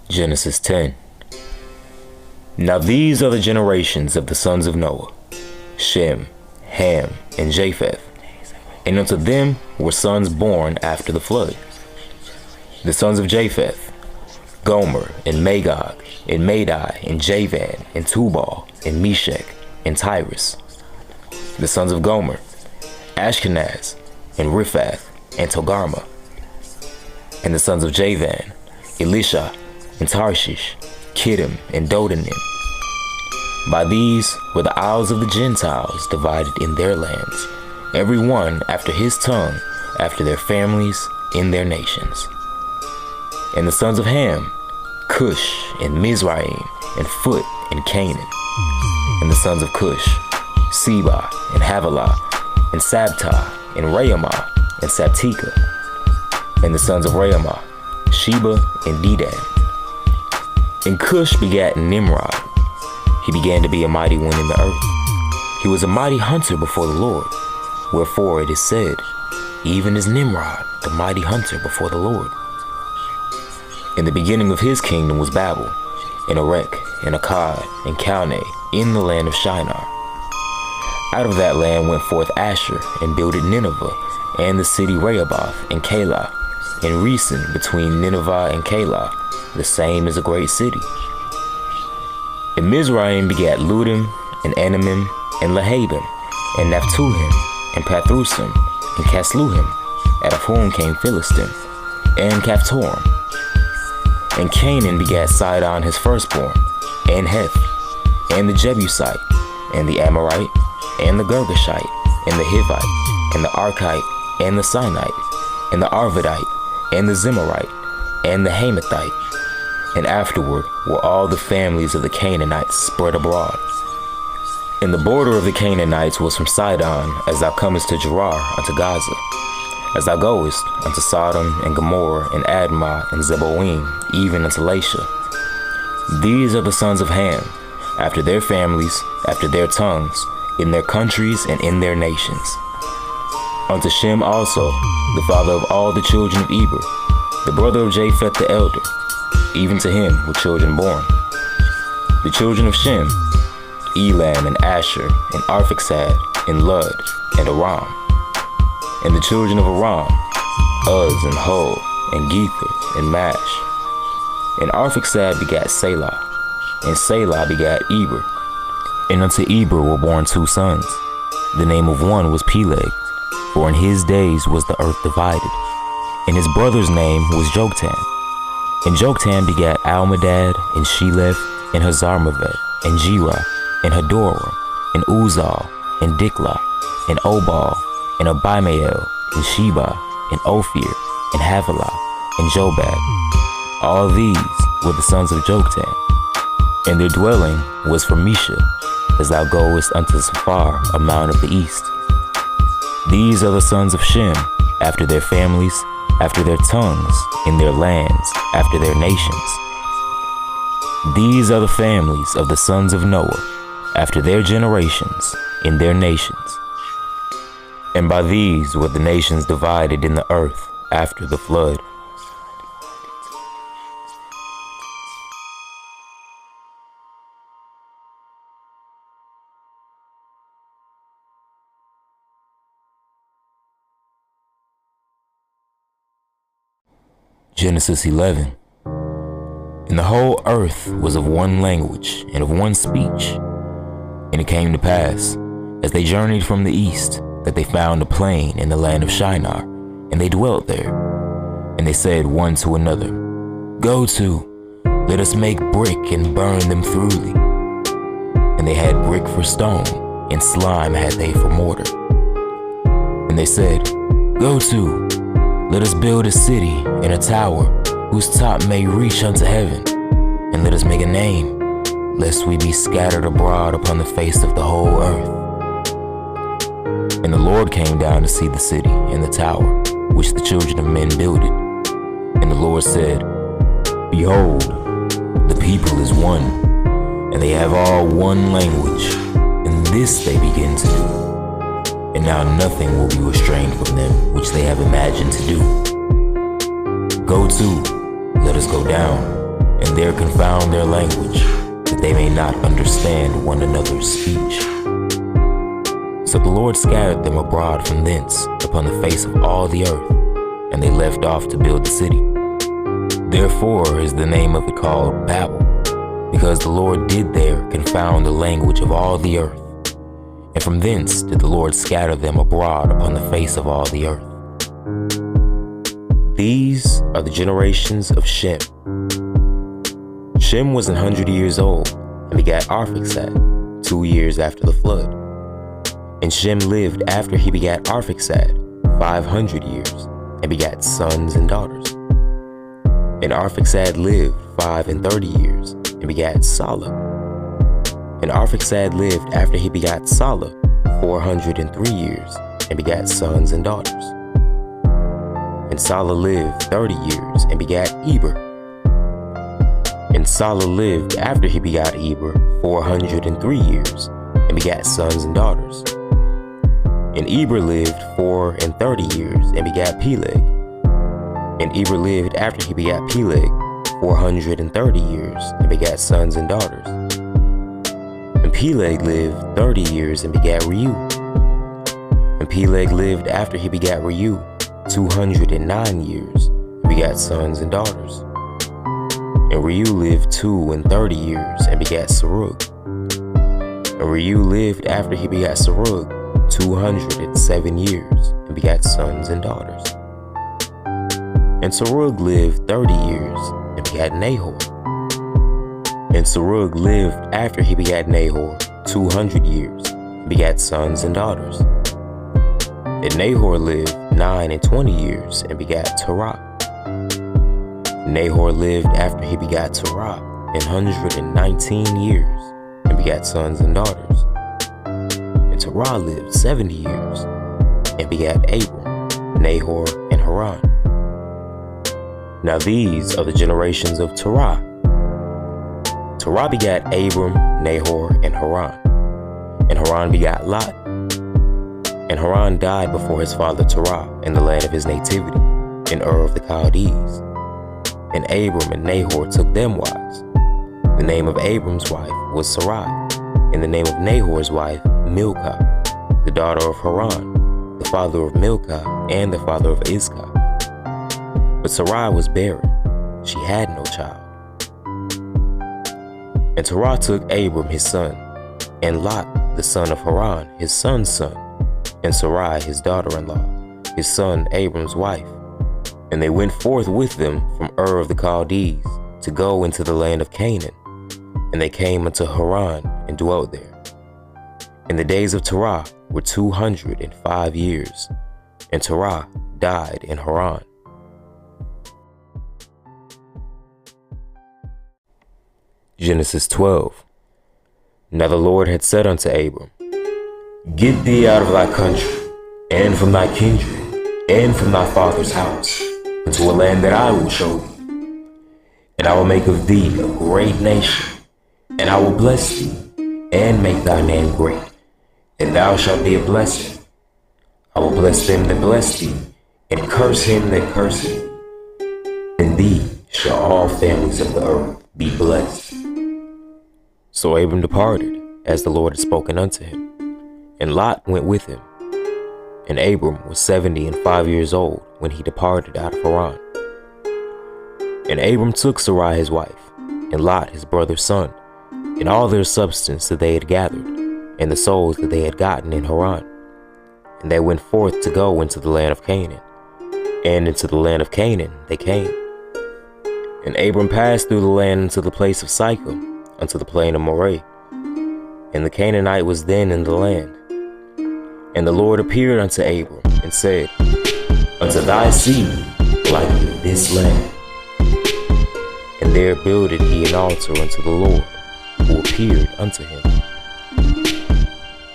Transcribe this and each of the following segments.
Genesis 10. Now these are the generations of the sons of Noah, Shem, Ham, and Japheth. And unto them were sons born after the flood. The sons of Japheth, Gomer, and Magog, and Madai, and Javan, and Tubal, and Meshach, and Tyrus. The sons of Gomer, Ashkenaz, and Riphath, and Togarmah. And the sons of Javan, Elisha, and Tarshish, Kittim, and Dodanim. By these were the isles of the Gentiles divided in their lands, every one after his tongue, after their families, in their nations. And the sons of Ham, Cush, and Mizraim, and Phut, and Canaan. And the sons of Cush, Seba, and Havilah, and Sabta, and Raamah, and Sabteka. And the sons of Raamah, Sheba, and Dedan. And Cush begat Nimrod. He began to be a mighty one in the earth. He was a mighty hunter before the Lord. Wherefore it is said, even as Nimrod, the mighty hunter before the Lord. In the beginning of his kingdom was Babel, and Erech, and Akkad, and Calneh, in the land of Shinar. Out of that land went forth Asher, and builded Nineveh, and the city Rehoboth, and Calah, and Resen between Nineveh and Calah, the same is a great city. And Mizraim begat Ludim, and Anamim, and Lehabim, and Naphtuhim, and Pathrusim, and Casluhim, out of whom came Philistim, and Caphtorim. And Canaan begat Sidon his firstborn, and Heth, and the Jebusite, and the Amorite, and the Girgashite, and the Hivite, and the Archite, and the Sinite, and the Arvadite, and the Zimmerite, and the Hamathite. And afterward were all the families of the Canaanites spread abroad. And the border of the Canaanites was from Sidon, as thou comest to Gerar unto Gaza, as thou goest unto Sodom, and Gomorrah, and Admah, and Zeboim, even unto Lasha. These are the sons of Ham, after their families, after their tongues, in their countries, and in their nations. Unto Shem also, the father of all the children of Eber, the brother of Japheth the elder, even to him were children born. The children of Shem, Elam, and Asher, and Arphaxad, and Lud, and Aram. And the children of Aram, Uz, and Hul, and Gether, and Mash. And Arphaxad begat Salah, and Salah begat Eber. And unto Eber were born two sons. The name of one was Peleg, for in his days was the earth divided. And his brother's name was Joktan. And Joktan begat Almadad, and Sheleph, and Hazarmaveth, and Jerah, and Hadoram, and Uzal, and Diklah, and Obal, and Abimael, and Sheba, and Ophir, and Havilah, and Jobab. All these were the sons of Joktan. And their dwelling was from Mesha, as thou goest unto Sephar, a mount of the east. These are the sons of Shem, after their families, after their tongues, in their lands, after their nations. These are the families of the sons of Noah, after their generations, in their nations. And by these were the nations divided in the earth after the flood. Genesis 11. And the whole earth was of one language and of one speech. And it came to pass, as they journeyed from the east, that they found a plain in the land of Shinar, and they dwelt there. And they said one to another, Go to, let us make brick and burn them thoroughly. And they had brick for stone, and slime had they for mortar. And they said, Go to, let us build a city and a tower, whose top may reach unto heaven, and let us make a name, lest we be scattered abroad upon the face of the whole earth. And the Lord came down to see the city and the tower, which the children of men builded. And the Lord said, Behold, the people is one, and they have all one language, and this they begin to do. And now nothing will be restrained from them which they have imagined to do. Go to, let us go down, and there confound their language, that they may not understand one another's speech. So the Lord scattered them abroad from thence upon the face of all the earth, and they left off to build the city. Therefore is the name of it called Babel, because the Lord did there confound the language of all the earth. And from thence did the Lord scatter them abroad upon the face of all the earth. These are the generations of Shem. Shem was 100 years old and begat Arphaxad 2 years after the flood. And Shem lived after he begat Arphaxad 500 years and begat sons and daughters. And Arphaxad lived 35 years and begat Salah. And Arphaxad lived after he begat Salah 403 years and begat sons and daughters. And Salah lived 30 years and begat Eber. And Salah lived after he begat Eber 403 years and begat sons and daughters. And Eber lived 34 years and begat Peleg. And Eber lived after he begat Peleg 430 years and begat sons and daughters. And Peleg lived 30 years and begat Reu. And Peleg lived after he begat Reu 209 years and begat sons and daughters. And Reu lived 32 years and begat Serug. And Reu lived after he begat Serug 207 years and begat sons and daughters. And Serug lived 30 years and begat Nahor. And Serug lived after he begat Nahor 200 years and begat sons and daughters. And Nahor lived 29 years and begat Terah. Nahor lived after he begat Terah 119 years and begat sons and daughters. And Terah lived 70 years and begat Abram, Nahor, and Haran. Now these are the generations of Terah. Terah begat Abram, Nahor, and Haran. And Haran begat Lot. And Haran died before his father Terah in the land of his nativity, in Ur of the Chaldees. And Abram and Nahor took them wives. The name of Abram's wife was Sarai, and the name of Nahor's wife Milcah, the daughter of Haran, the father of Milcah and the father of Iscah. But Sarai was barren, she had no child. And Terah took Abram his son, and Lot the son of Haran his son's son, and Sarai his daughter-in-law, his son Abram's wife. And they went forth with them from Ur of the Chaldees to go into the land of Canaan. And they came unto Haran and dwelt there. And the days of Terah were 205 years, and Terah died in Haran. Genesis 12. Now the Lord had said unto Abram, Get thee out of thy country, and from thy kindred, and from thy father's house, unto a land that I will show thee. And I will make of thee a great nation, and I will bless thee, and make thy name great, and thou shalt be a blessing. I will bless them that bless thee, and curse him that curseth thee. In thee shall all families of the earth be blessed. So Abram departed, as the Lord had spoken unto him, and Lot went with him. And Abram was 75 years old when he departed out of Haran. And Abram took Sarai his wife, and Lot his brother's son, and all their substance that they had gathered, and the souls that they had gotten in Haran. And they went forth to go into the land of Canaan. And into the land of Canaan they came. And Abram passed through the land into the place of Sychem, unto the plain of Moreh. And the Canaanite was then in the land. And the Lord appeared unto Abram, and said, Unto thy seed liketh this land. And there builded he an altar unto the Lord, who appeared unto him.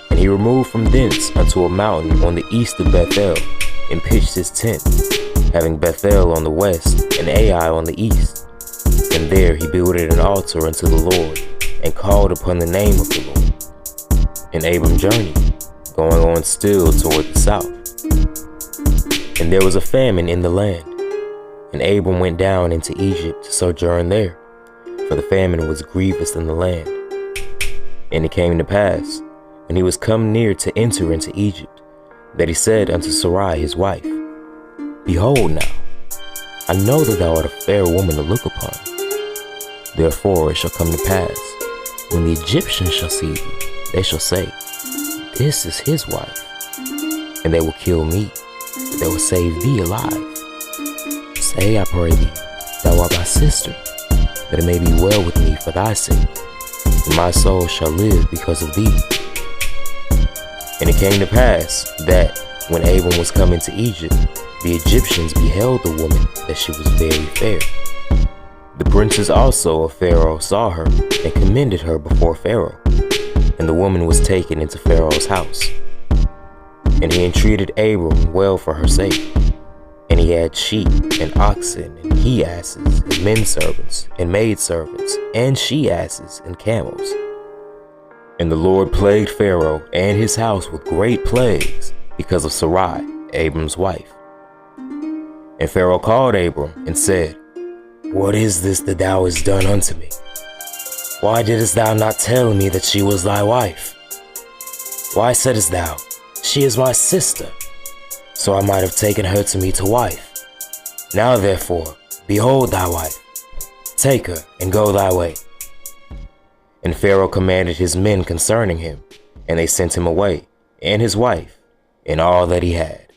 And he removed from thence unto a mountain on the east of Bethel, and pitched his tent, having Bethel on the west, and Ai on the east. And there he builded an altar unto the Lord, and called upon the name of the Lord. And Abram journeyed, going on still toward the south. And there was a famine in the land, and Abram went down into Egypt to sojourn there, for the famine was grievous in the land. And it came to pass, when he was come near to enter into Egypt, that he said unto Sarai his wife, Behold now, I know that thou art a fair woman to look upon. Therefore it shall come to pass, when the Egyptians shall see thee, they shall say, This is his wife. And they will kill me, but they will save thee alive. Say, I pray thee, thou art my sister, that it may be well with me for thy sake, and my soul shall live because of thee. And it came to pass that, when Abram was come into Egypt, the Egyptians beheld the woman that she was very fair. The princes also of Pharaoh saw her, and commended her before Pharaoh. And the woman was taken into Pharaoh's house. And he entreated Abram well for her sake. And he had sheep, and oxen, and he-asses, and men-servants, and maid-servants, and she-asses, and camels. And the Lord plagued Pharaoh and his house with great plagues, because of Sarai, Abram's wife. And Pharaoh called Abram, and said, What is this that thou hast done unto me? Why didst thou not tell me that she was thy wife? Why saidst thou, She is my sister, so I might have taken her to me to wife? Now therefore, behold thy wife. Take her, and go thy way. And Pharaoh commanded his men concerning him, and they sent him away, and his wife, and all that he had.